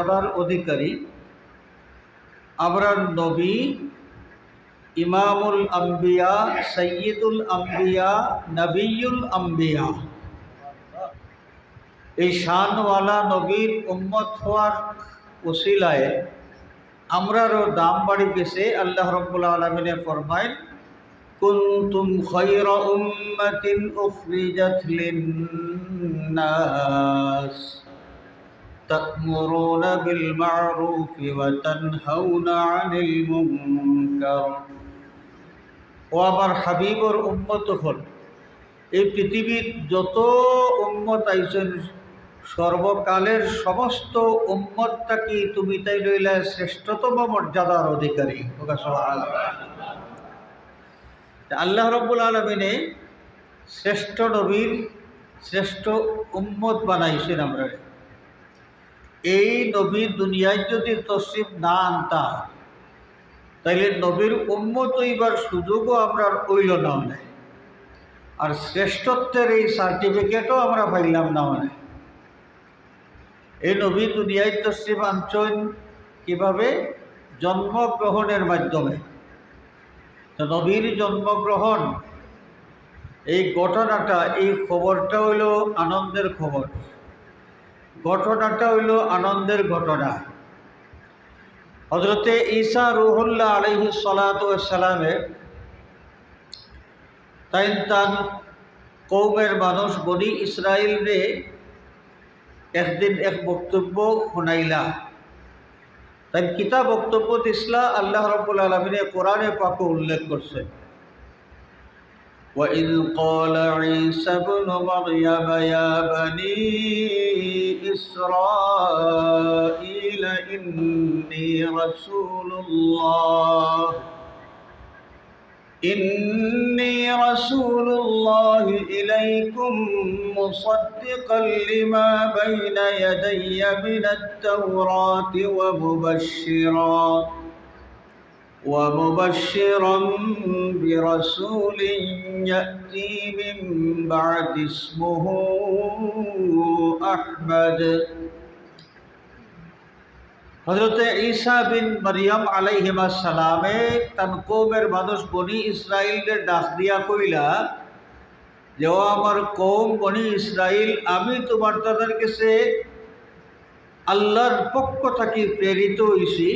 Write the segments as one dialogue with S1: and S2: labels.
S1: করার অধিকারী আমরার নবী ইমামুল আম্বিয়া সৈয়দুল আম্বিয়া নবিয়ুল আম্বিয়া এই শানওয়ালা নবীর উম্মত হওয়ার ওসিলায় আমরারও দাম বাড়ি গেছে। আল্লাহ রাব্বুল আলামিনে ফরমায় কুনতুম খায়রা উম্মাতিন উখরিজাত লিন-নাস তা'মুরুনা বিল মা'রুফি ওয়া তানহাউনা 'আনিল মুনকার। ও আমার হাবিবর উম্মত হল, এই পৃথিবীর যত উম্মত আইছেন সর্বকালের সমস্ত উম্মতটাকে তুমি তাই লইলা শ্রেষ্ঠতম মর্যাদার অধিকারী। আল্লাহ রাব্বুল আলামিনে শ্রেষ্ঠ নবীর শ্রেষ্ঠ উম্মত বানাইছেন আমরা। এই নবী দুনিয়ায় যদি তশরিফ না আনতা তাইলে নবীর উম্মত হইবার সুযোগও আমরা হইল না মানে, আর শ্রেষ্ঠত্বের এই সার্টিফিকেটও আমরা পাইলাম না মানে। এই নবী দুনিয়ায় তশরিফ আনছেন কিভাবে? জন্মগ্রহণের মাধ্যমে। তো নবীর জন্মগ্রহণ এই ঘটনাটা, এই খবরটা হইল আনন্দের খবর, ঘটনাটা হইল আনন্দের ঘটনা। হযরতে ঈসা রূহুল্লাহ আলাইহিস সালাতু ওয়াস সালামে তান কওমের মানুষ বনি ইসরাইল রে একদিন এক বক্তব্য শুনাইলা। তাই কিতাব বক্তব্য দিসলা আল্লাহ রাব্বুল আলামিনে কোরআনে পাকে উল্লেখ করছে, وَإِذْ قَالَ عِيسَى ابْنُ مَرْيَمَ يَا بَنِي إِسْرَائِيلَ إِنِّي رَسُولُ اللَّهِ إِلَيْكُمْ مُصَدِّقًا لِمَا بَيْنَ يَدَيَّ مِنَ التَّوْرَاةِ ومبشرا برسول يأتي من بعد اسمه أحمد। হযরতে ঈসা বিন মারিয়াম আলাইহিস সালামে তান কওমের মানুষ বনি ইসরাইলের ডাক দিয়া কইলা যে, ও আমার কওম বনি ইসরাইল, আমি তোমার তাদের কাছে আল্লাহর পক্ষ থেকে প্রেরিত হইছি,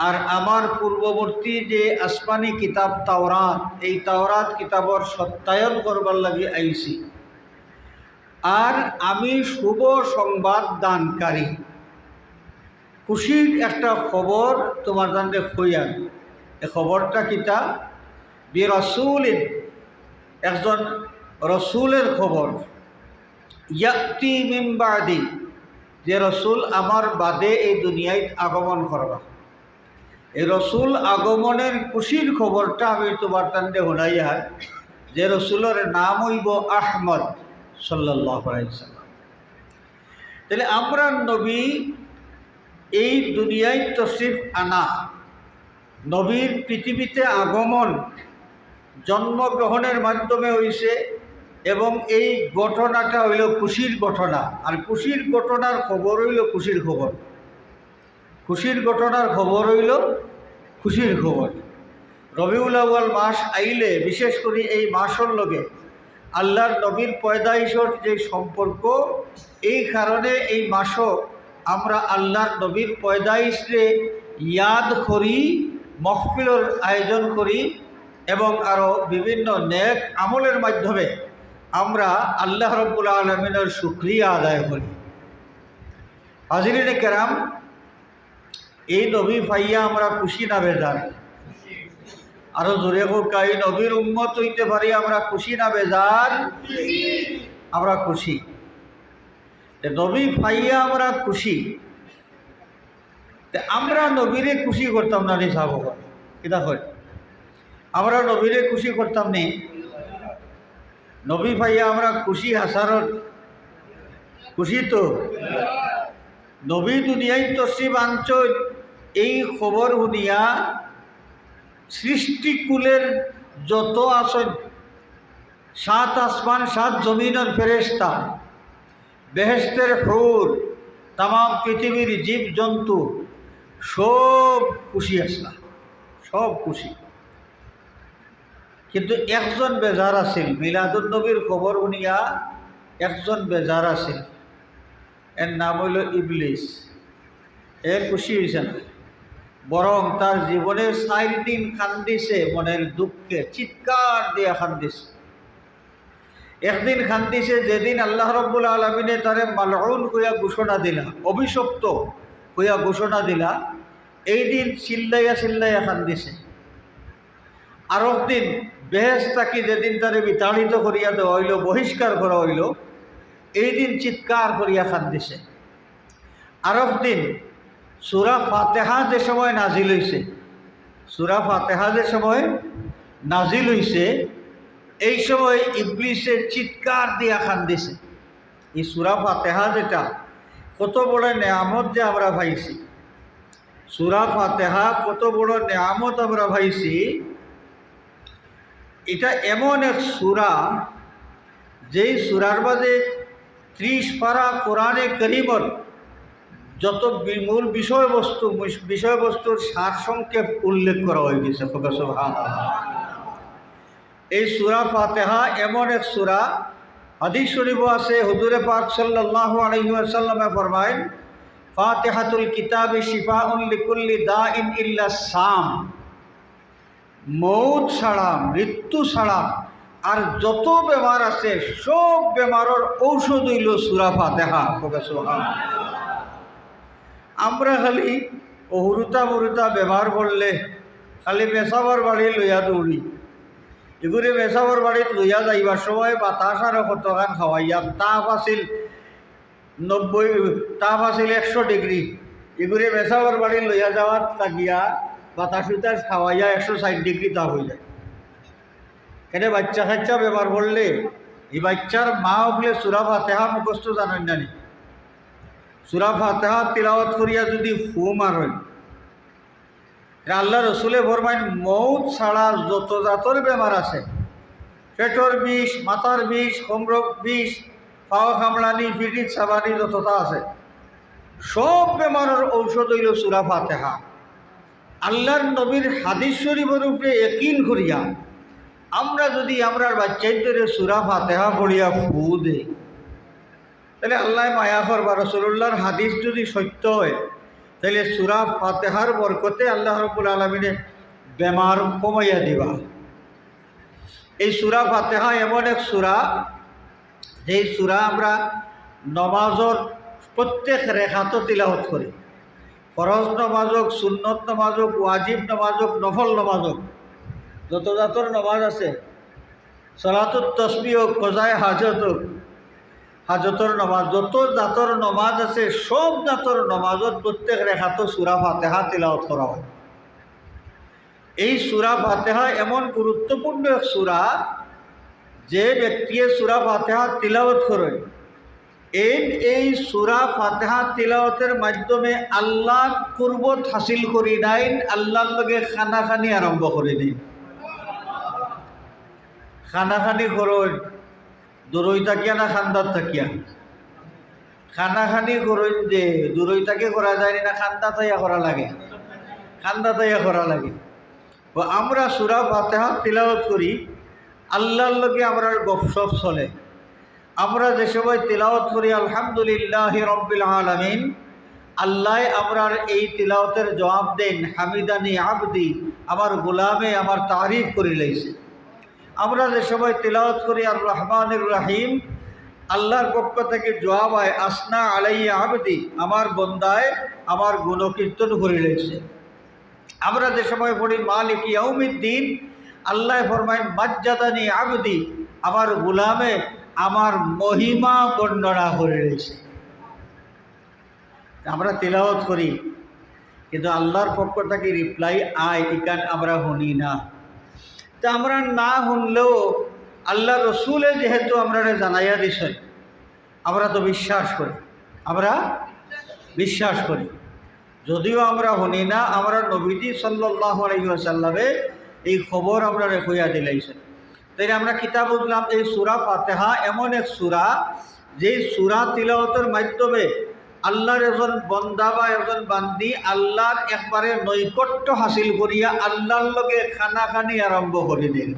S1: আর আমার পূর্ববর্তী যে আসমানি কিতাব তাওরাত, এই তাওরাত কিতাবর সত্যায়ন করবার লাগে আইছি, আর আমি শুভ সংবাদ দানকারী। খুশির একটা খবর তোমার জানতে হইয়ান। এই খবরটা কিতা? বিরাসূলিন, একজন রসুলের খবর। ইয়াতি মিন বাদি, যে রসুল আমার বাদে এই দুনিয়ায় আগমন করবা। এই রসুল আগমনের খুশির খবরটা আমি তোমার তান্ডে শুনাইয়ার, যে রসুলের নাম হইব আহমদ সাল্লাল্লাহু আলাইহি সাল্লাম। তাহলে আমরা নবী এই দুনিয়ায় তশরিফ আনা, নবীর পৃথিবীতে আগমন জন্মগ্রহণের মাধ্যমে হইছে, এবং এই ঘটনাটা হইল খুশির ঘটনা। আর খুশির ঘটনার খবর হইল খুশির খবর, খুশির ঘটনার খবর হইল খুশির খবর। রবিউল আউয়াল মাস আইলে বিশেষ করে এই মাসের লগে আল্লাহর নবীর পয়দাইশর যে সম্পর্ক, এই কারণে এই মাসও আমরা আল্লাহর নবীর পয়দাইশরে ইয়াদ করি, মহফিলের আয়োজন করি, এবং আরও বিভিন্ন নেক আমলের মাধ্যমে আমরা আল্লাহ রাব্বুল আলামিনের শুকরিয়া আদায় করি। হাজিরিনে কেরাম, এই নবী পাইয়া আমরা খুশি না বেজার? আরো জোরে হোক, এই নবীর উম্মত হইতে পারি আমরা খুশি না বেজার? আমরা খুশি। নবী পাইয়া আমরা খুশি। আমরা নবীরে খুশি করতাম না নি? সাহাব কিতা হয়, আমরা নবীরে খুশি করতাম নি? নবী পাইয়া আমরা খুশি, হাসারত খুশি। তো নবী দুনিয়ায় তশরিফ আনছেন, এই খবর শুনিয়া সৃষ্টিকুলের যত আছেন, 7 আসমান 7 জমিনের ফেরেশতা, বেহেশতের হুর, তাম পৃথিবীর জীব জন্তু সব খুশি আসলা, সব খুশি। কিন্তু একজন বেজার আছিল, মিলাদুন নবীর খবর শুনিয়া একজন বেজার আছিল, এর নাম হইল ইবলিস। এর খুশি হয়েছে না, বরং তার জীবনে 4 দিন কান্দিছে, মনের দুঃখে চিৎকার দিয়া কান্দিছে। একদিন কান্দিছে যেদিন আল্লাহ রাব্বুল আলামিনে তারে মালউন কইয়া ঘোষণা দিলা, অভিশপ্ত কইয়া ঘোষণা দিলা, এই দিন চিল্লাইয়া চিল্লাইয়া কান্দিছে। আর একদিন বেহেশত থাকি যেদিন তারে বিতাড়িত করিয়া দেওয়া হইল, বহিষ্কার করা হইল, এই দিন চিৎকার করিয়া কান্দিছে। আর একদিন সূরা ফাতিহা যে সময় নাজিল হইছে, সূরা ফাতিহা যে সময় নাজিল হইছে, এই সময় ইবলিসে চিৎকার দিয়া কান্দিছে। এই সূরা ফাতিহা যেটা কত বড় নেয়ামত যে আমরা পাইছি, সূরা ফাতিহা কত বড় নেয়ামত আমরা পাইছি। এটা এমন এক সূরা, যেই সূরার মাঝে 30 পারা কোরআনে কারীমত যত মূল বিষয়বস্তুর সারসংক্ষেপ উল্লেখ করা হয়ে গেছে। সুবহানাল্লাহ। এই সূরা ফাতিহা এমন এক সূরা, হাদিস শরীফ আছে, হুজুরে পাক সাল্লাল্লাহু আলাইহি ওয়াসাল্লামে ফরমায়েন, ফাতিহাতুল কিতাবি শিফাউন লিকুল্লি দাইন ইল্লা সাম। মৌত ছাড়া, মৃত্যু ছাড়া আর যত বেমার আছে সব বেমারের ঔষধ হইল সূরা ফাতিহা। সুবহানাল্লাহ। আমরা খালি অহুরুতা মুরুতা ব্যবহার করলে খালি মেসাবার বাড়ি লইয়া দৌড়ি, এগুলি মেসাবার বাড়িত লইয়া যাইবার সময় বাতাস আর কতখান খাওয়াইয়া, তাপ আছিল 100 ডিগ্রি, এগুলি মেসাবার বাড়ি লইয়া যাওয়ার লাগিয়া বাতাস উতাস খাওয়াইয়া 160 ডিগ্রি তাপ হয়ে যায়। এনে বাচ্চা কাচ্চা ব্যবহার করলে এই বাচ্চার মা হলে সূরা ফাতিহা মুখস্থ জানেন জানি, সূরা ফাতিহা তিলাওয়াত করিয়া যদি ফু মারেন, আল্লাহ রসুলে ফরমাইন মৌত ছাড়া যত জাতর বেমার আছে, পেটর বিষ, মাথার বিষ, কমরক বিষ, পাওয়া কামড়ানি, পিঠিত চাবানি যতটা আছে সব বেমারের ঔষধ হইল সূরা ফাতিহা। আল্লাহর নবীর হাদিস শরীফের উপরে ইয়াকিন করিয়া আমরা যদি আমরার বাচ্চাদের সূরা ফাতিহা পড়িয়া ফু দেই, তাহলে আল্লাহ মায়া করবা। রাসূলুল্লাহর হাদিস যদি সত্য হয়, তাহলে সূরা ফাতিহার বরকতে আল্লাহ রাব্বুল আলামিনে বেমার কমাইয়া দিবা। এই সূরা ফাতিহা এমন এক সূরা, যেই সূরা আমরা নমাজর প্রত্যেক রেখাত তিলাওয়াত করি, ফরজ নমাজ হোক, সুন্নত নমাজ হোক, ওয়াজিব নমাজ হোক, নফল নমাজ হোক, যত জাতর নমাজ আছে, সালাতুত তাসবিহ হোক, কজায়ে হাজত হোক, হাজতর নমাজ, যত জাতর নমাজ আছে সব জাতর নমাজত প্রত্যেক রেখাত সূরা ফাতিহা তিলাওয়াত করা হয়। এই সূরা ফাতিহা এমন গুরুত্বপূর্ণ এক সূরা, যে ব্যক্তি সূরা ফাতিহা তিলাওয়াত করে, এই সূরা ফাতিহা তিলাওয়াতের মাধ্যমে আল্লাহ কুরবত হাসিল করি নাইন, আল্লাহর লগে খানাখানি আরম্ভ করে দিন। খানাখানি করেন দূরই থাকিয়া না খান্দাত থাকিয়া? খানাখানি করেন যে দূরই থাকে করা যায় না, খান্দা তাইয়া করা লাগে, খান্দা তাইয়া করা লাগে। ও আমরা সূরা ফাতিহা তিলাওয়াত করি, আল্লাহর লগে আমরা গপসপ চলে। আমরা যে সময় তিলাওয়াত করি আলহামদুলিল্লাহি রাব্বিল আলামিন, আল্লাহ আমরার এই তিলাওয়াতের জবাব দেন, হামিদানি আবদি, আমার গোলামে আমার তারিফ করে লাইছে। আমরা যে সময় তিলাওয়াত করি আর রহমানির রহিম, আল্লাহর পক্ষ থেকে জবাব হয়, আসনা আলাইয়া আবদি, আমার বন্দায় আমার গুণকীর্তন করে লাইছে। আমরা যে সময় পড়ি মালিক ইয়াউমিদ্দিন, আল্লাহ ফরমায় মাজ্জাদানি আবদি, আমার গোলামে আমার মহিমা বর্ণনা করে রয়েছে। আমরা তিলাওয়াত করি, কিন্তু আল্লাহর পক্ষ থেকে রিপ্লাই আয় ইকান আমরা শুনি না। তা আমরা না শুনলেও আল্লাহ রসুলে যেহেতু আমরা জানাইয়া দিছেন, আমরা তো বিশ্বাস করি, আমরা বিশ্বাস করি। যদিও আমরা শুনি না, আমরা নবীজি সাল্লাল্লাহু আলাইহি ওয়াসাল্লামে এই খবর আমরা রেখইয়া দিলাইছেন। তাই আমরা কিতাব বুঝলাম এই সূরা ফাতিহা এমন এক সূরা, যেই সূরা তিলাওয়াতের মাধ্যমে আল্লাহর একজন বন্দা বা একজন বান্দি আল্লাহর একবারে নৈকট্য হাসিল করিয়া আল্লাহর লগে খানাখানি আরম্ভ করে দিন।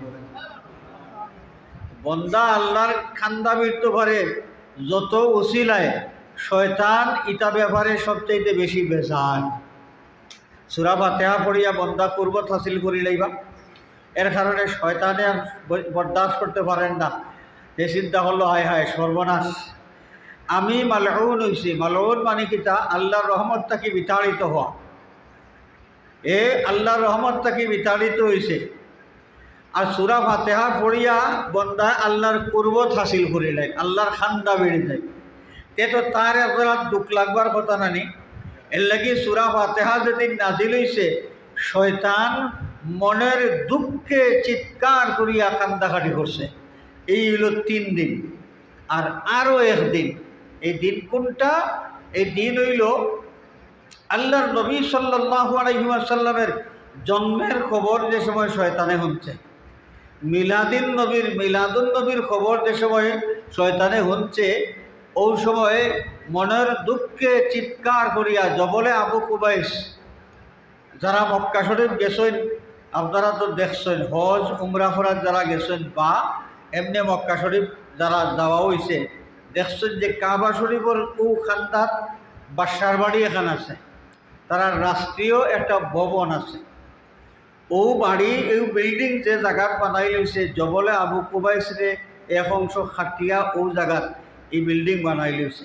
S1: বন্দা আল্লাহর খান্দা মৃত্যু পারে যত উসিলায়, শয়তান ইটা ব্যাপারে সবচাইতে বেশি বেজান। সূরা ফাতিহা পড়িয়া বন্দা কুরবত হাসিল করি লইবা, এর কারণে শয়তানে আর বরদাস্ত করতে পারেন না। এ চিন্তা করলো, হায় হায় সর্বনাশ, আমি মালউন হইছি। মালউন মানে কিতা? আল্লাহর রহমত থাকি বিতাড়িত হওয়া। এ আল্লাহর রহমত থাকি বিতাড়িত হইছে। আর সূরা ফাতিহা পড়িয়া বন্দা আল্লাহর কুরবত হাসিল করিলেন, আল্লাহর খান্দা বেড়ে যায়। তে তো তার একজোড়া দুঃখ লাগবার কথা নানি। এর লাগি সূরা ফাতিহা যেদিন নাজিল হইছে, শয়তান মনের দুঃখে চিৎকার করিয়া কান্দাকাটি করছে। এই হইল 3 দিন। আর আরও একদিন, এই দিন কোনটা? এই দিন হইল আল্লাহর নবী সাল্লাল্লাহু আলাইহি ওয়াসাল্লামের জন্মের খবর যে সময় শয়তানে শুনছে। মিলাদুন নবীর খবর যে সময় শয়তানে শুনছে, ওই সময়ে মনের দুঃখে চিৎকার করিয়া জবলে আবু কুবাইস, যারা মক্কা শরীফ গেছেন আপনারা তো দেখছেন, হজ উমরা করার যারা গেছেন বা এমনি মক্কা শরীফ যারা যাওয়া হয়েছে, দেখছেন যে কাবা শরীফের ও খান্দাত বাসার বাড়ি এখানে আছে, তারা রাষ্ট্রীয় একটা ভবন আছে। ও বাড়ি, এই বিল্ডিং যে জায়গাত বানাই লইছে, জবলে আবু কুবাইসরে এক অংশ খাটিয়া ও জায়গাত এই বিল্ডিং বানাই লইছে।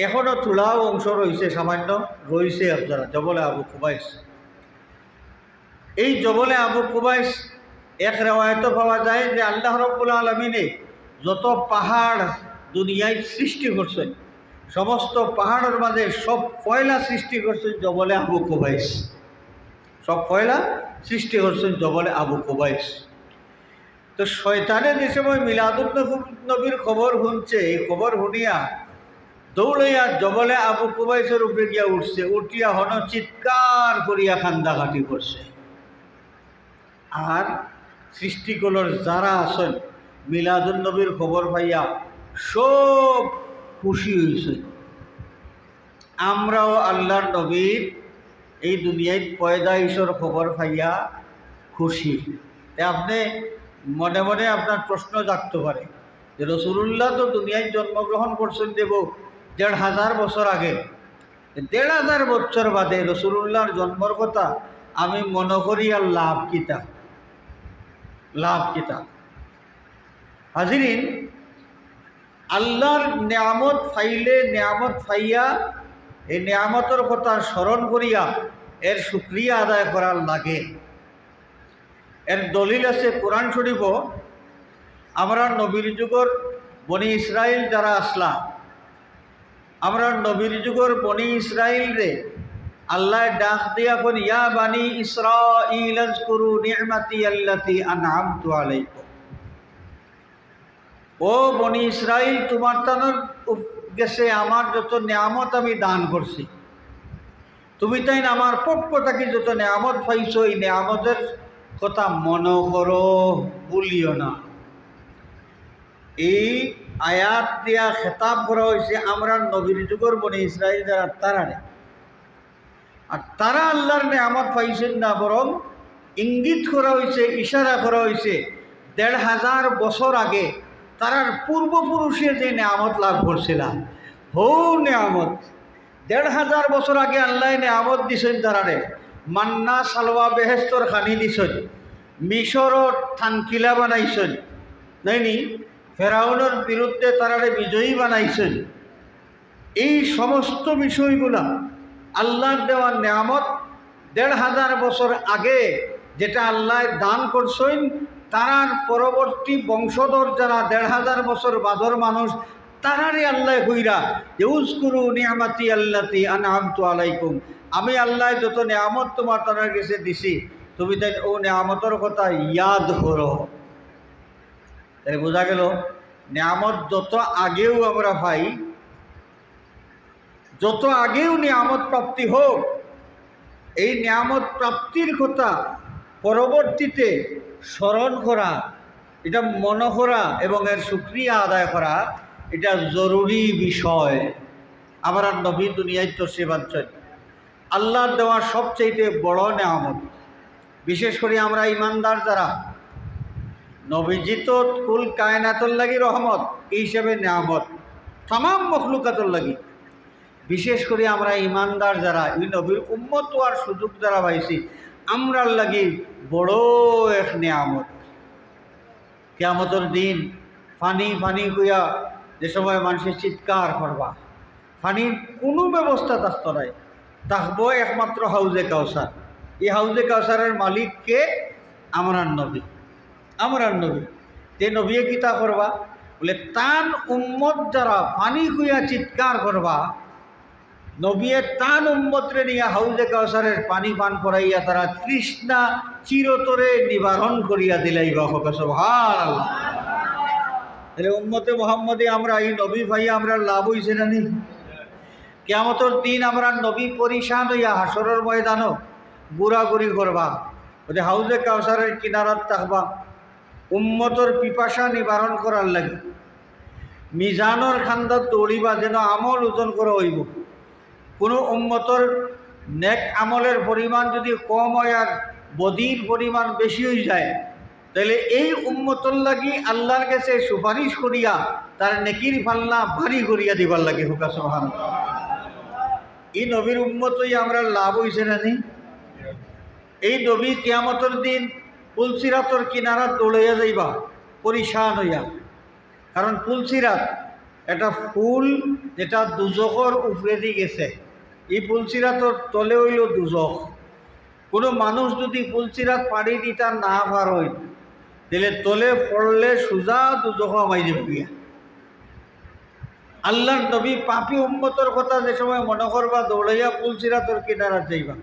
S1: এখনও তোলাও অংশ রয়েছে, সামান্য রয়েছে আপনারা জবলে আবু কুবাইস। এই জবলে আবু কুবাইস এক রেওয়ায়ত পাওয়া যায় যে আল্লাহ রাব্বুল আলামিনে যত পাহাড় দুনিয়ায় সৃষ্টি করছেন, সমস্ত পাহাড়ের মাঝে সব পয়লা সৃষ্টি করছেন জবলে আবু কুবাইস। সব পয়লা সৃষ্টি করছেন জবলে আবু কুবাইস। তো শয়তানে যে সময় মিলাদুন নবীর খবর শুনছে, এই খবর শুনিয়া দৌড়াইয়া জবলে আবু কুবাইসের উপরে গিয়া উঠছে, উঠিয়া হন চিৎকার করিয়া কান্দাকাটি করছে। আর সৃষ্টিগুলোর যারা আছেন মিলাদুন নবীর খবর পাইয়া সব খুশি হয়েছে। আমরাও আল্লাহর নবীর এই দুনিয়ায় পয়দাইশের খবর পাইয়া খুশি। আপনি মনে মনে আপনার প্রশ্ন জাগতে পারে যে রাসূলুল্লাহ তো দুনিয়ায় জন্মগ্রহণ করছেন দেব ১৫০০ বছর আগে, ১৫০০ বছর বাদে রাসূলুল্লাহর জন্মর কথা আমি মনে করি আর লাভ কিতা? হাজিরিন, আল্লাহর নিয়ামত ফাইলে, নিয়ামত ফাইয়া এই নিয়ামতের কথা স্মরণ করিয়া এর শুকরিয়া আদায় করার লাগে। এর দলিল আছে কোরআন শরীফ। আমরা নবীর যুগর বনি ইসরাইল যারা আসলা, আমরা নবীর যুগর বনি ইসরাইল রে আল্লাহ ডাক দিয়া কোন ইয়া বানি ইসরাঈল আযকুরু নি'মাতি আল্লাতী আন'আমতু আলাইকুম। ও বনি ইসরাইল, তোমার তানোর গেছে আমার যত নিয়ামত আমি দান করছি, তুমি তাই আমার পক্ষ থেকে যত নিয়ামত পাইছো, এই নিয়ামতের কথা মনে করো, ভুলিও না। এই আয়াত দিয়া খেতাব করা হয়েছে আমরা নবীর যুগর বনি ইসরাইল যারা তারারে। আর তারা আল্লাহর নিয়ামত পাইছেন না, বরং ইঙ্গিত করা হয়েছে, ইশারা করা হয়েছে ১৫০০ বছর আগে তারার পূর্বপুরুষে যে নিয়ামত লাভ করছিলাম, হৌ নিয়ামত ১৫০০ বছর আগে আল্লাহ নিয়ামত দিছেন তারারে। মান্না সালওয়া বেহেস্তর খানি দিছেন, মিশরর থানকিলা বানাইছেন, নাইনি ফেরাউনের বিরুদ্ধে তারারে বিজয়ী বানাইছেন। এই সমস্ত বিষয়গুলা আল্লাহর দেওয়ার নিয়ামত ১৫০০ বছর আগে যেটা আল্লাহ দান করছেন, তারার পরবর্তী বংশধর যারা ১৫০০ বছর বাদর মানুষ, তারারই আল্লাহ কইরা যে উযকুরু নি'মাতি আল্লাতী আন'আমতু আলাইকুম, আমি আল্লাহ যত নিয়ামত তোমার তার কাছে দিছি, তুমি তাই ও নিয়ামতের কথা ইয়াদ করো। তাই বোঝা গেল নিয়ামত যত আগেও আমরা পাই, যত আগেও নিয়ামত প্রাপ্তি হোক, এই নিয়ামত প্রাপ্তির কথা পরবর্তীতে স্মরণ করা, এটা মনে করা এবং এর শুকরিয়া আদায় করা, এটা জরুরি বিষয়। আমার নবী দুনিয়ায় তশরিফ আনছেন। আল্লাহর দেওয়া সবচেয়ে বড় নেয়ামত। বিশেষ করে আমরা ইমানদার যারা, নবীজি তো কুল কায়নাতুল লাগি রহমত, এই হিসাবে নেয়ামত তামাম মখলুকাতুল লাগি। বিশেষ করে আমরা ইমানদার যারা, এই নবীর উম্মত হওয়ার সুযোগ যারা পাইছি, আমরার লাগি বড় এক নেয়ামত। কিয়ামতের দিন ফানি ফানি কইয়া যে সময় মানুষের চিৎকার করবা, ফানির কোনো ব্যবস্থা থাকতো নাই, থাকবো একমাত্র হাউজে কাউসার। এই হাউজে কাউসারের মালিককে? আমরার নবী। আমরার নবী। তে নবীয়ে কিতা করবা বলে, তান উম্মত যারা পানি খুইয়া চিৎকার করবা, নবীয়ে তান উম্মতরে নিয়ে হাউজে কাউসারের পানি পান করাইয়া তারা তৃষ্ণা চিরতরে নিবারণ করিয়া দিলাইবা। সুবহানাল্লাহ। তাহলে উম্মতে মুহাম্মদে আমরা এই নবী ভাইয়া আমরা লাভ হইছে না নি? কিয়ামতের দিন আমরা নবী পরিশান হইয়া হাসরের ময়দানও গুড়াগুড়ি করবা, ওই হাউজে কাউসারের কিনারাত থাকবা, উম্মতর পিপাসা নিবারণ করার লাগে। মিজানর খান্দাত দৌড়িবা যেন আমল ওজন করে হইব। কোনো উম্মতর নেক আমলের পরিমাণ যদি কম হয় আর বদির পরিমাণ বেশি হয়ে যায়, তাহলে এই উম্মতর লাগি আল্লাহর কাছে সুপারিশ করিয়া তার নেকির পাল্লা ভারী করিয়া দিবার লাগে। হুকা সুবহানাল্লাহ। এই নবীর উম্মতই আমরা লাভ হইছে না নি? এই নবী কিয়ামতের দিন পুলসিরাতর কিনারাত দৌড়াইয়া যাইবা পরিশান হইয়া। কারণ পুলসিরাত এটা ফুল যেটা দুজখর উপরে দিয়ে গেছে। এই পুলসিরাতর তলে হইল দুজখ। কোনো মানুষ যদি পুলসিরাত পাড়ি দিতা না পার হইল, তাহলে তলে পড়লে সোজা দুজখ আমাই যাব গিয়া। আল্লাহর নবী পাপী উম্মতর কথা যে সময় মনে করবা দৌড়াইয়া পুলসিরাতর কিনারাত যাইবা।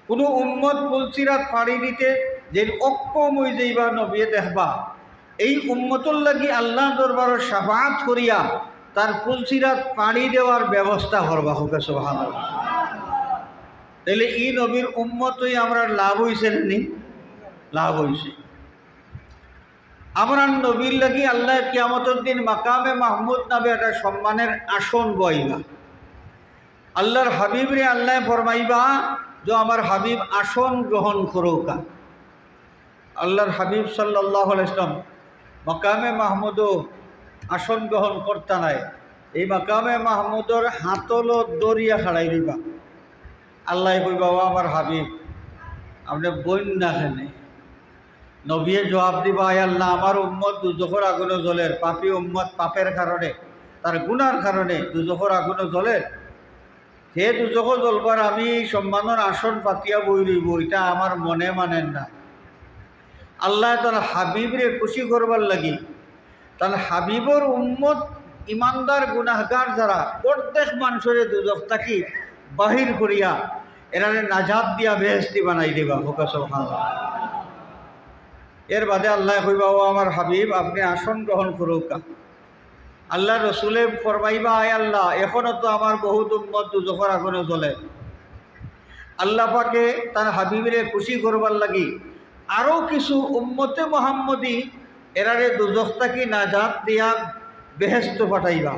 S1: কোনো উম্মত পুলসিরাত পাড়ি দিতে যে অক্ষম হয়ে যাইবা নবীয়ে দেখবা, এই উম্মতর লাগি আল্লাহ দরবারের শাফাআত করিয়া তার পুলসিরাত পাড়ি দেওয়ার ব্যবস্থা করবা। হুকা সুবহানাল্লাহ। তাহলে এই নবীর উম্মতই আমরা লাভ হইছে নি? লাভ হইছে। আমরা নবীর লাগি আল্লাহ কিয়ামতের দিন মাকামে মাহমুদ নামে একটা সম্মানের আসন বইবা। আল্লাহর হাবিবরে আল্লাহ ফরমাইবা যে আমার হাবিব আসন গ্রহণ করোকা। আল্লাহর হাবিব সাল্লাল্লাহু আলাইহি ওয়াসাল্লাম মাকামে মাহমুদও আসন গ্রহণ করতা নাই। এই মাকামে মাহমুদর হাতল দরিয়া খাড়াই দিবা। আল্লাহ কইবা, ও আমার হাবিব আপনি বইন না খেনে। নবীয়ে জবাব দিবা, আয় আল্লাহ আমার উম্মত দুজখর আগুনে জ্বলের, পাপী উম্মত পাপের কারণে তার গুনার কারণে দুজখর আগুনে জ্বলের। সে দুজখ জ্বলবার আমি সম্মানের আসন পাতিয়া বই রইব, এটা আমার মনে মানেন না। আল্লাহ তার হাবিবরে খুশি করবার লাগি তার হাবিবর উম্মত ইমানদার গুনাহগার যারা প্রত্যেক মানুষের দুজখ থাকি বাহির করিয়া এরারে নাজাত দিয়া বেহেশতি বানাই দিবা। হুকা সুবহানাল্লাহ। এর বাদে আল্লাহ কইবা, ও আমার হাবিব আপনি আসন গ্রহণ করুকা। আল্লাহ রসুলে ফরমাইবা, আয় আল্লাহ এখনও তো আমার বহুত উম্মত দুজখর আগুনে জ্বলে। আল্লাহ পাকে তার হাবিবরে খুশি করবার লাগি আরও কিছু উম্মতে মুহাম্মদী এরারে দুজখ থাকি নাজাত দিয়া বেহেশত পাঠাইবা।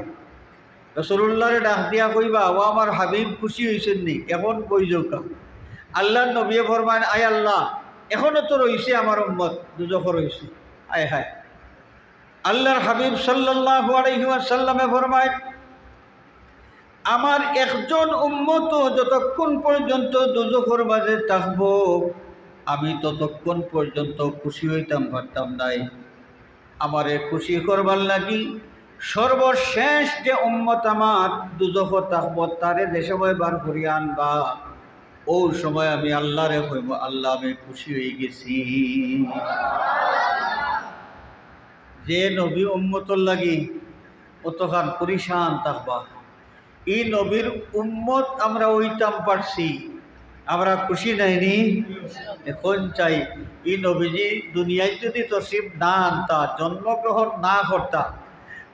S1: রাসূলুল্লাহরে ডাক দিয়া কইবা, ও আমার হাবিব খুশি হইছেন নি? এখন কই যাওকা। আল্লাহ নবী ফরমান, আয় আল্লাহ এখনও তো রইছে আমার উম্মত দুজখ রইছে। আয় হায়। আল্লাহর হাবিব সাল্লাল্লাহু আলাইহি ওয়াসাল্লামে ফরমায়, আমার একজন উম্মত যতক্ষণ পর্যন্ত দুজখের মাঝে থাকব আমি ততক্ষণ পর্যন্ত খুশি হইতাম পারতাম নাই। আমারে খুশি করবার লাগি সর্বশেষ যে উম্মত আমার দুজখ থাকব তারে যে সময় বার করিয়া আনবা, ও সময় আমি আল্লাহরে কইব, আল্লাহ আমি খুশি হয়ে গেছি। যে নবী উম্মতর লাগি অতখান পরিশান থাকবা, এই নবীর উম্মত আমরা হইতাম পারছি, আমরা খুশি নাইনি? এখন চাই এই নবীজি দুনিয়ায় যদি তশরিফ না আনতা, জন্মগ্রহণ না করতা,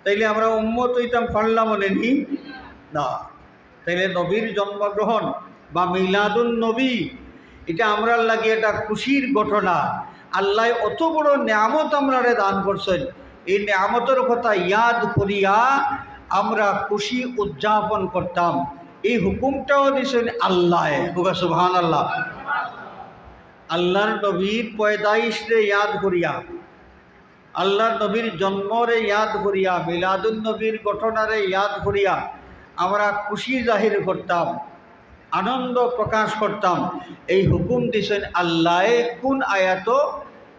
S1: তাইলে আমরা উম্মত হইতাম পারলাম নি? না। তাইলে নবীর জন্মগ্রহণ বা মিলাদুন নবী এটা আমরা লাগে এটা খুশির ঘটনা। আল্লাহ অত বড় নিয়ামত আমরা দান করছেন, এই নিয়ামতের কথা ইয়াদ করিয়া আমরা খুশি উদযাপন করতাম। এই হুকুমটাও দিয়েছেন আল্লাহ। সুবহানাল্লাহ। আল্লাহর নবীর পয়দাইশরে ইয়াদ করিয়া, আল্লাহর নবীর জন্মরে ইয়াদ করিয়া, মিলাদুন নবীর ঘটনারে ইয়াদ করিয়া আমরা খুশি জাহির করতাম, আনন্দ প্রকাশ করতাম। এই হুকুম দিয়েছেন আল্লাহ। কোন আয়াত?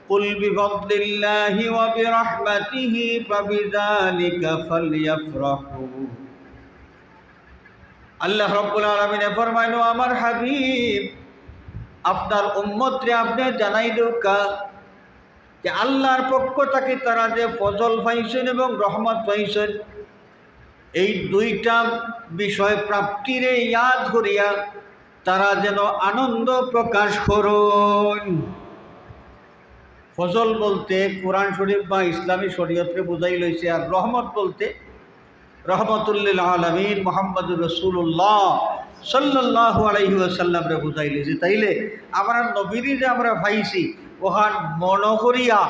S1: কুল বিফদলিল্লাহি ওয়া বিরহমাতিহি ফাবিযালিকা ফালইফরাহু। আল্লাহ রাব্বুল আলামিন ফরমাইলো, আমার হাবিব আপনার উম্মতরে আপনি জানাই দেউকা যে আল্লাহর পক্ষ থেকে তারা যে ফজল পাইছেন এবং রহমত পাইছেন, এই দুইটা বিষয় প্রাপ্তিরে ইয়াদ করিয়া তারা যেন আনন্দ প্রকাশ করুন। ফজল বলতে কোরআন শরীফ বা ইসলামী শরীয়তকে বুঝাই লইছে, আর রহমত বলতে রহমতুল্লিল আলামিন মুহাম্মদুর রাসূলুল্লাহ সাল্লাল্লাহু আলাইহি ওয়াসাল্লামরে বুঝাই লইছে। তাইলে আমরা নবীরে যে আমরা পাইছি ওহান মন করিয়া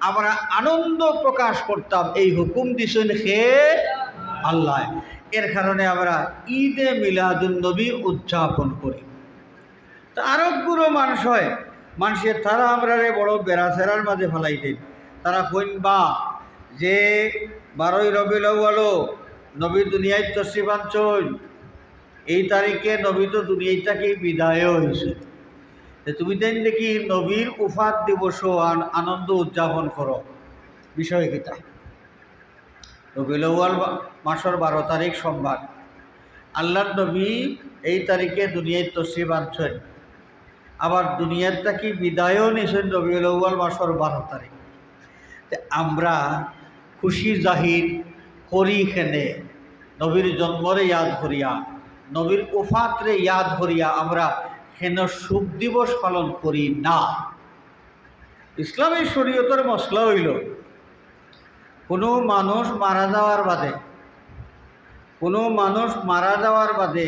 S1: আমরা আনন্দ প্রকাশ করতাম। এই হুকুম দিছেন হে আল্লাহ। এর কারণে আমরা ঈদে মিলাদুন নবী উদযাপন করি। তো আরবগুলো মানুষ হয়, মানুষের তারা আমরা বড় বেড়াচেরার মাঝে ফেলাই দেন। তারা কইনবা যে 12ই রবিউল আউয়াল নবী দুনিয়ায় তশরিফ আনছেন, এই তারিখে নবী তো দুনিয়াটাকে বিদায় হয়েছে। তুমি দেন দেখি নবীর উফাত দিবস আনন্দ উদযাপন করো। বিষয় কিতা? রবিউল আউয়াল মাসের 12 তারিখ সোমবার, আল্লাহর নবী এই তারিখে দুনিয়ায় তশরিফ আনছেন, আবার দুনিয়ারটা কি বিদায়ও নিছেন রবিউল আউয়াল মাসের 12 তারিখ। আমরা খুশি জাহির করি খেনে নবীর জন্মরে ইয়াদ করিয়া, নবীর উফাতরে ইয়াদ করিয়া আমরা হেন শুভ দিবস পালন করি না। ইসলামী শরীয়তের মশলা হইল কোনো মানুষ মারা যাওয়ার বাদে, কোনো মানুষ মারা যাওয়ার বাদে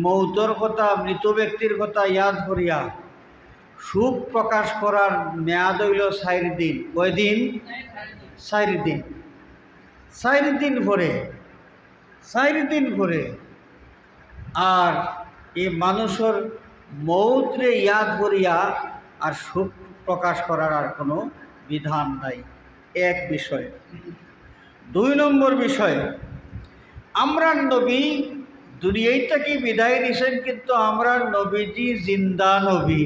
S1: মৌতর কথা, মৃত ব্যক্তির কথা ইয়াদ করিয়া সুখ প্রকাশ করার মেয়াদ হইল 4 দিন। কয়দিন? 4 দিন। 4 দিন পরে, 4 দিন পরে আর এই মানুষের মৌতরে ইয়াদ করিয়া আর সুখ প্রকাশ করার আর কোনো বিধান নাই। এক বিষয়। 2 নম্বর বিষয়, আমরা নবী দুনিয়াটাকে বিদায় দিয়েছেন, কিন্তু আমরা নবীজি জিন্দা নবী।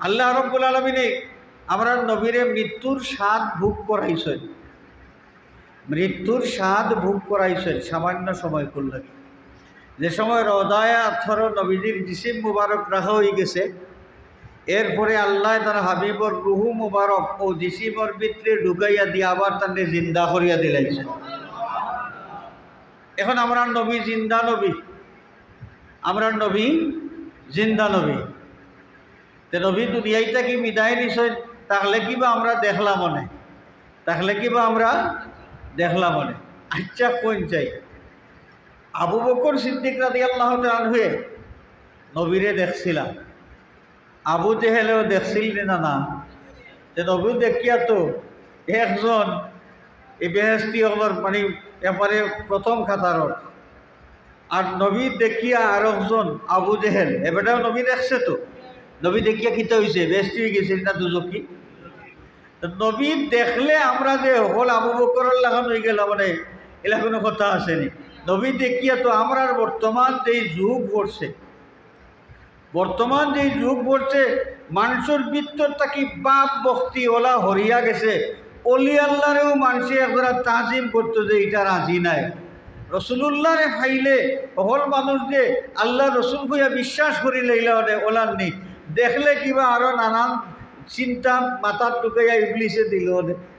S1: আল্লাহ রাব্বুল আলামিন আমরা নবীরে মৃত্যুর স্বাদ ভোগ করাইছেন, মৃত্যুর স্বাদ ভোগ করাইছেন সামান্য সময় করলেন। যে সময় রওদায়ে আতহর নবীজির জিসিম মুবারক রাখা হয়ে গেছে, এরপরে আল্লাহ তার হাবিবর রুহু মুবারক ও জিসিমর ভিতরে ঢুকাইয়া দিয়ে আবার তাকে জিন্দা করিয়া দিলাইছে। এখন আমরা নবী জিন্দা নবী, আমরা নবী জিন্দা নবী। তো নবী দুনিয়াইটা কি বিদায় নিছেন, তাহলে কিবা আমরা দেখলাম মনে, তাহলে কিবা আমরা দেখলাম মনে। আচ্ছা কোন চাই? আবু বকর সিদ্দিক রাদিয়াল্লাহু তাআলা আনহু নবীরে দেখছিলাম, আবু জেহেলেও দেখছিল না? না। যে নবী দেখিয়া তো একজন এই বেহেস্তি হলর মানে এবারে প্রথম খাতারর, আর নবী দেখিয়া আর একজন আবু জেহেল এবারেও নবী দেখছে তো। নবী দেখিয়া কিতা হয়েছে? বেহেস্তি হয়ে গেছে না দুজকি? নবী দেখলে আমরা যে হল আবু বকরের লাগান হয়ে গেল মানে এলা কোনো কথা আসেনি। নবী দেখিয়া তো আমরা বর্তমান যেই যুগ পড়ছে, বর্তমান যেই যুগ পড়ছে, মানুষের ভিতর থাকি বাপ ভক্তি ওলা হরিয়া গেছে। অলি আল্লাহরেও মানুষে একজোড়া তাজিম করতো যে এটা রাজি নাই। রসুল্লাহরে ফাইলে হল মানুষ যে আল্লাহ রসুল হইয়া বিশ্বাস করি লইলা ওলার নেই, দেখলে কিবা আরো নানান চিন্তা মাথার ঢুকাইয়া ইবলিসে দিল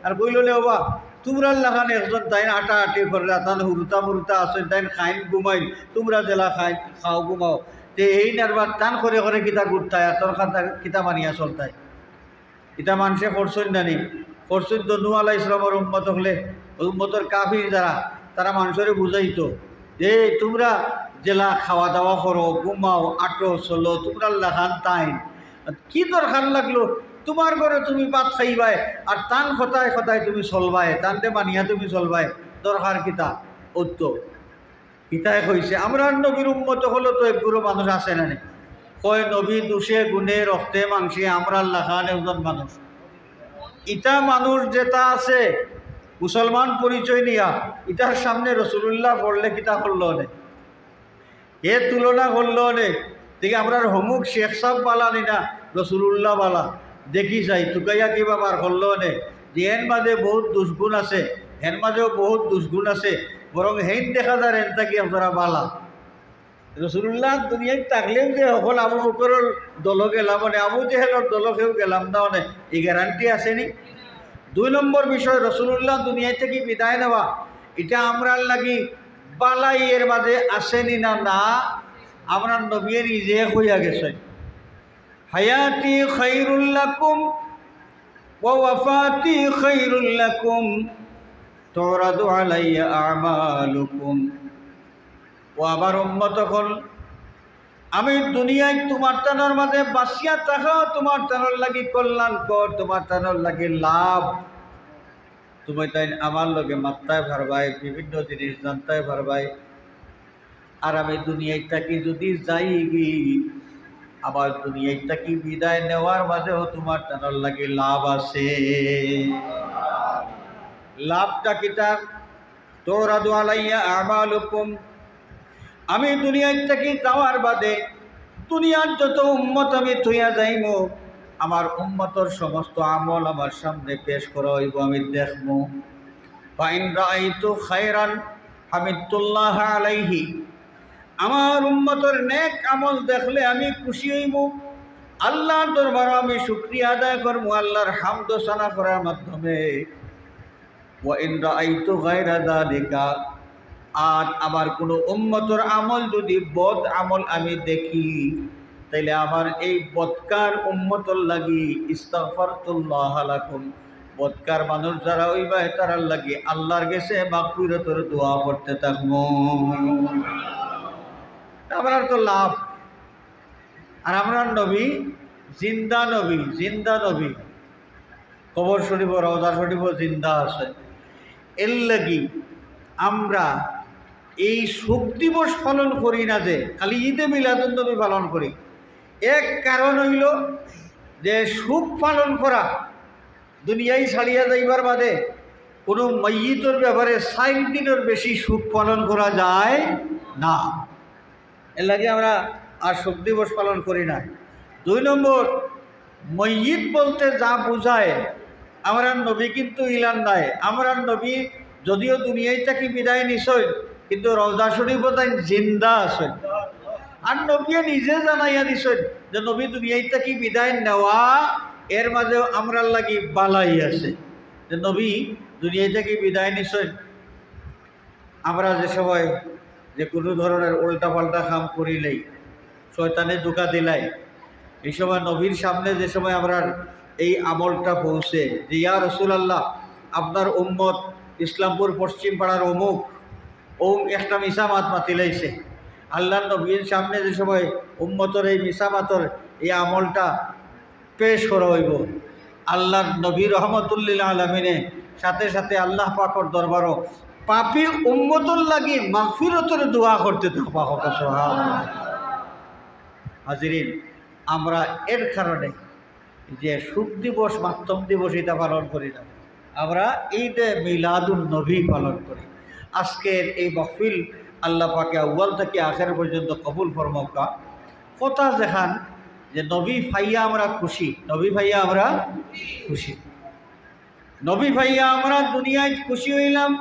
S1: আর বইলে বাবা তোমরা লাগান একজন তাইন আটা আটি করলে তান হুরুতা মুরুতা আছে তাইন খাইন ঘুমাইন, তোমরা জেলা খাই খাও ঘুমাও, তে এই নারবার টান করে করে কিতা গুড়তায় তোর খাতা কিতা মানিয়া চলতায়। এটা মানুষে করছেন জানি, করছেন তো নূহ আলাইহিস সালামের উম্মত হলে উম্মতের কাফির যারা, তারা মানুষের বুঝাইতো যে তোমরা জেলা খাওয়া দাওয়া করো, ঘুমাও, আটো চলো, তোমরা লাগান তাইন কি দরকার লাগলো? তোমার ঘরে তুমি ভাত খাইবাই আর তান কথায় কথায় তুমি চলবাই, তানতে মানিয়া তুমি চলবাই। দরকার কিতা ঐক্য কিতায় কইছে আমরা নবীর উম্মত হলো তো একগুলো মানুষ আছে না নি কয় নবী দুষে গুণে রক্তে মাংসে আমরা লাখান একজন মানুষ ইটা মানুষ যেটা আছে মুসলমান পরিচয় নিয়া ইটার সামনে রসুলুল্লাহ পড়লে কিতা করলো নে এ তুলনা করলো নে দেখি আমরা হমুক শেখ সাহ বালা নি না রসুলুল্লাহ বালা দেখি যাই টুকাইয়া কিবা বার করলো নে যে হেন মাঝে বহুত দুষ্গুণ আছে হেন মাঝেও বহুত দুষ্গুণ আছে বরং হেন দেখা যায় হেন থাকি আপনারা বালা রসুল্লাহ দুনিয়ায় থাকলেও যে সকল আবু বকরের দল গেলাম মানে আবু জেহেলের দলকেও গেলাম না মানে এই গ্যারান্টি আসেনি 2 নম্বর বিষয় রসুল্লাহ দুনিয়া থেকে বিদায় নেওয়া এটা আমরা লাগি বালাই এর মাঝে আসেনি না না আমরা নবী নিজে হইয়া গেছে হায়াতি খায়রুল লাকুম ওয়া ওয়াফাতি খায়রুল লাকুম তুরাদু আলাইয়া আমালুকুম ও আবার উম্মত হল আমি দুনিয়ায় তোমার টানোর মাঝে বাসিয়া থাকা তোমার টানোর লাগি কল্যাণকর তোমার টানোর লাগি লাভ তুমি তাই আমার লগে মাত্রায় ভারবাই বিভিন্ন জিনিস জানতায় ভারবাই আর আমি দুনিয়ায় থাকি যদি যাই গি আবার দুনিয়ায় থাকি বিদায় নেওয়ার মাঝেও তোমার টানোর লাগি লাভ আছে লাভটা কিতা তুরাদু আলাইয়া আমালুকুম আমি দুনিয়ায় থেকে যাওয়ার বাদে দুনিয়ার যত উম্মত আমি থইয়া যাইব আমার উম্মতর সমস্ত আমল আমার সামনে পেশ করা হইব আমি দেখব ফাইন রাআইতু খায়রান হামিদুল্লাহ আলাইহি আমার উম্মতর নেক আমল দেখলে আমি খুশি হইব আল্লাহর দরবারে আমি শুকরিয়া আদায় করব আল্লাহর হামদ ও সানা করার মাধ্যমে ওয়া ইন রাআইতু গায়রা যালিকা আর আমার কোনো উম্মতর আমল যদি বদ আমল আমি দেখি তাইলে আমার এই বদকার উম্মতর লাগি ইস্তাগফারতুল্লাহ লাকুম বদকার মানুষ যারা হইবা তারার লাগি আল্লাহর কাছে মাগফিরাতের দোয়া করতে থাকবো আমার তো লাভ আর আমরা নবী জিন্দা নবী কবর শরীফ রওজা শরীফ জিন্দা আছে এর লাগি আমরা এই শোক দিবস পালন করি না যে খালি ঈদে মিলাদুন্নবী পালন করি এক কারণ হইল যে শোক পালন করা দুনিয়ায় ছাড়িয়া যাইবার বাদে কোনো মাইয়িতর ব্যাপারে 60 দিনের বেশি শোক পালন করা যায় না এর লাগে আমরা আর শোক দিবস পালন করি না 2 নম্বর মাইয়িত বলতে যা বোঝায় আমরা নবী কিন্তু ইলান নাই আমরা নবী যদিও দুনিয়ায় থেকে বিদায় নিছই কিন্তু রওজা শরীফ তাই জিন্দা আছে আর নবী নিজে জানাইয়া দিছেন যে নবী দুনিয়ায় থেকে বিদায় নেওয়া এর মাঝেও আমরা লাগি বালাই আছে যে নবী দুনিয়া থেকে বিদায় নিছেন আমরা যে সময় যে কোনো ধরনের উল্টা পাল্টা কাম করিলেই শয়তানে ধোঁকা দিলাই এই সময় নবীর সামনে যে সময় আমরা এই আমলটা পৌঁছে যে ইয়া রাসূলুল্লাহ আপনার উম্মত ইসলামপুর পশ্চিম পাড়ার অমুক একটা মিসামাত মাতিলাইছে আল্লাহর নবীর সামনে যে সময় উম্মতর এই মিসামাতর এই আমলটা পেশ করা হইব আল্লাহর নবী রহমতুল্লিল আলমিনে সাথে সাথে আল্লাহ পাকর দরবারও পাপী উম্মতর লাগি মাগফিরতের দোয়া করতে থাকবা হাজিরিন আমরা এর কারণে যে শোক দিবস মাতম দিবস এটা পালন করি না আমরা ঈদে মিলাদুন নবী পালন করি আজকের এই মাহফিল আল্লাহ পাকে আউয়াল থেকে আখের পর্যন্ত কবুল ফরমাউকা কথা দেখান যে নবী ভাইয়া আমরা খুশি নবী ভাইয়া আমরা খুশি নবী ভাইয়া আমরা দুনিয়ায় খুশি হইলাম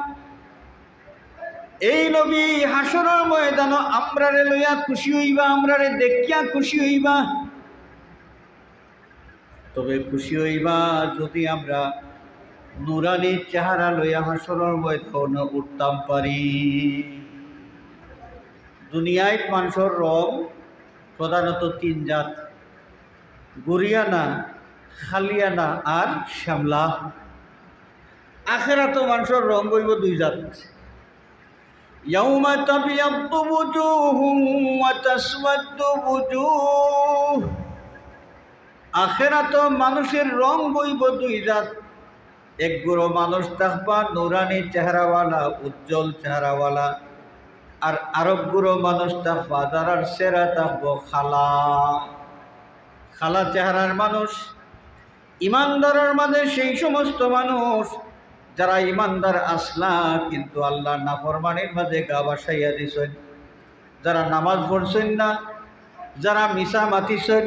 S1: এই নবী হাসরের ময়দানে আমরারে লইয়া খুশি হইবা আমরারে দেখিয়া খুশি হইবা তবে খুশি হইবা যদি আমরা নুরানি চেহারা লইয়া হাসরের ময়দানে উঠতাম পারি দুনিয়ায় মানুষের রং প্রধানত 3 জাত গরিয়ানা খালিয়ানা আর শ্যামলা আখেরাতে মানুষের রং হইব 2 জাত ইয়াউমা তাবিয়াদ্দু বুজুহুম ওয়া তাসওয়াদ্দু বুজুহ আখেরাতে মানুষের রং হইব 2 জাত এক গুরো মানুষ থাকবা নুরানি চেহারাওয়ালা, উজ্জ্বল চেহারাওয়ালা, আর আরব গুরো মানুষ থাকবা যারার সেরা থাকবো খালা খালা চেহারার মানুষ। ইমানদারের মাঝে সেই সমস্ত মানুষ যারা ইমানদার আসলা কিন্তু আল্লাহ নাফরমানির মাঝে গা বাসাইয়া দিছেন, যারা নামাজ পড়ছেন না, যারা মিশা মাতিছেন,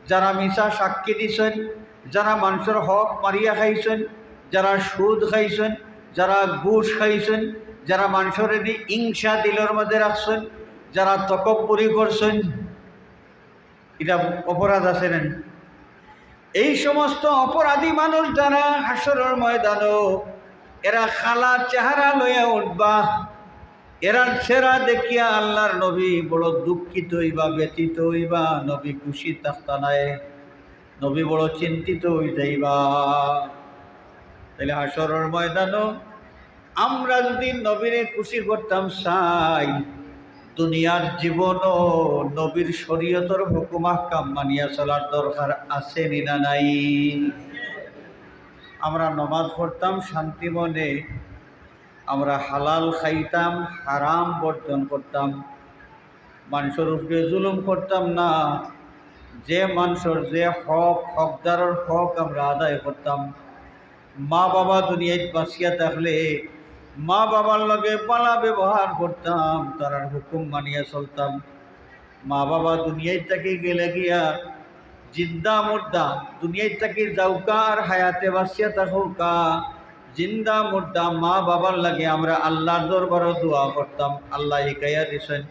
S1: যারা মিশা সাক্ষী দিছেন, যারা মানুষের হক মারিয়া খাইছেন, যারা সুদ খাইছেন, যারা ঘুষ খাইছেন, যারা মানুষের হিংসা দিলের মধ্যে রাখছেন, যারা তকব্বুরি করছেন, এটা অপরাধ আছে না? এই সমস্ত অপরাধী মানুষ যারা হাসরের ময়দানও এরা খালা চেহারা লইয়া উঠবা, এরা চেহারা দেখিয়া আল্লাহর নবী বড় দুঃখিত হইবা, ব্যথিত হইবা, নবী খুশি থাকতা নাই, নবী বড় চিন্তিত হয়ে যাইবা। তাহলে হাসরের ময়দানও আমরা যদি নবীরে খুশি করতাম চাই, দুনিয়ার জীবনও নবীর শরীয়তর হুকুম আহকাম মানিয়া চলার দরকার আছে না নাই? আমরা নমাজ পড়তাম শান্তি মনে, আমরা হালাল খাইতাম, হারাম বর্জন করতাম, মানুষের উপরে জুলুম করতাম না, যে মানুষের যে হক হকদারের হক আমরা আদায় করতাম। মা বাবা দুনিয়ায় বাঁচিয়া থাকলে মা বাবার লগে পালা ব্যবহার করতাম, তারার হুকুম মানিয়া চলতাম। মা বাবা দুনিয়ায় থেকে গেলে গিয়া জিন্দা মুর্দা, দুনিয়ায় থেকে যাওকা আর হায়াতে বাঁচিয়া থাকুকা, জিন্দা মুর্দা মা বাবার লাগে আমরা আল্লাহর দরবারও দোয়া করতাম। আল্লাহ হিকাইয়া দিছেন